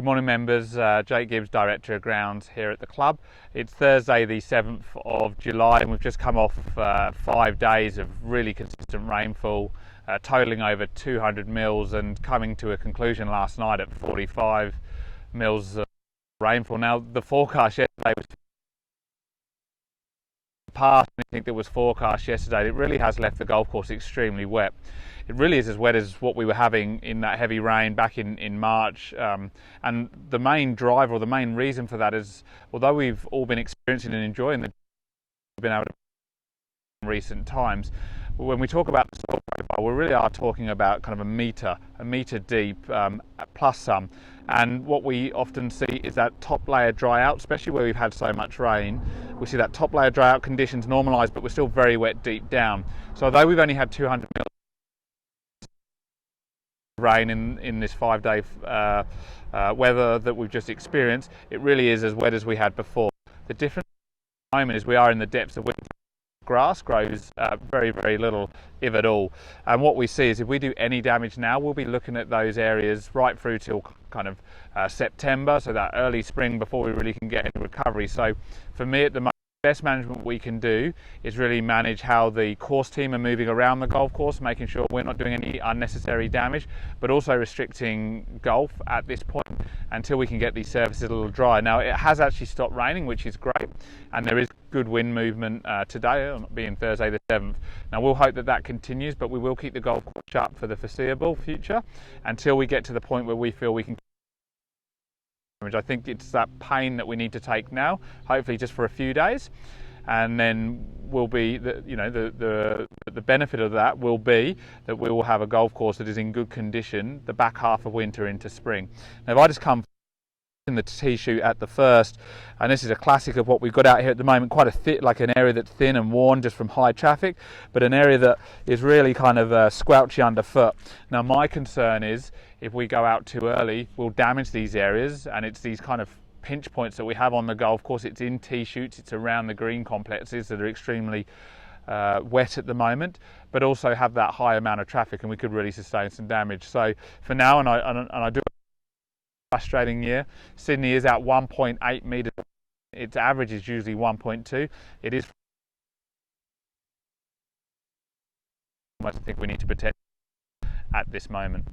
Good morning members, Jake Gibbs, Director of Grounds here at the club. It's Thursday the 7th of July and we've just come off 5 days of really consistent rainfall, totalling over 200 mils and coming to a conclusion last night at 45 mils of rainfall. Now the forecast yesterday was past anything that was forecast yesterday. It really has left the golf course extremely wet. It really is as wet as what we were having in that heavy rain back in March, and the main driver or the main reason for that is, although we've all been experiencing and enjoying the been able to in recent times, when we talk about the soil profile, we really are talking about kind of a meter deep plus some. And what we often see is that top layer dry out, especially where we've had so much rain. We see that top layer dry out conditions normalise, but we're still very wet deep down. So although we've only had 200 mil rain in this 5-day weather that we've just experienced, it really is as wet as we had before. The difference at the moment is we are in the depths of winter. Grass grows very little, if at all, and what we see is if we do any damage now, we'll be looking at those areas right through till kind of September, so that early spring, before we really can get any recovery. So for me at the moment, best management we can do is really manage how the course team are moving around the golf course, making sure we're not doing any unnecessary damage, but also restricting golf at this point until we can get these surfaces a little dry. Now it has actually stopped raining, which is great, and there is good wind movement today, being Thursday the 7th. Now we'll hope that that continues, but we will keep the golf course shut for the foreseeable future until we get to the point where we feel we can. I think it's that pain that we need to take now, hopefully just for a few days, and then will be the benefit of that will be that we will have a golf course that is in good condition the back half of winter into spring. Now if I just come in the tee shoot at the first, and this is a classic of what we've got out here at the moment, quite a thick, like an area that's thin and worn just from high traffic, but an area that is really kind of squelchy underfoot. Now my concern is if we go out too early, we'll damage these areas, and it's these kind of pinch points that we have on the golf course. It's in tee shoots, it's around the green complexes that are extremely wet at the moment, but also have that high amount of traffic, and we could really sustain some damage. So for now, and I do frustrating year. Sydney is at 1.8 metres. Its average is usually 1.2. It is. I think we need to protect at this moment.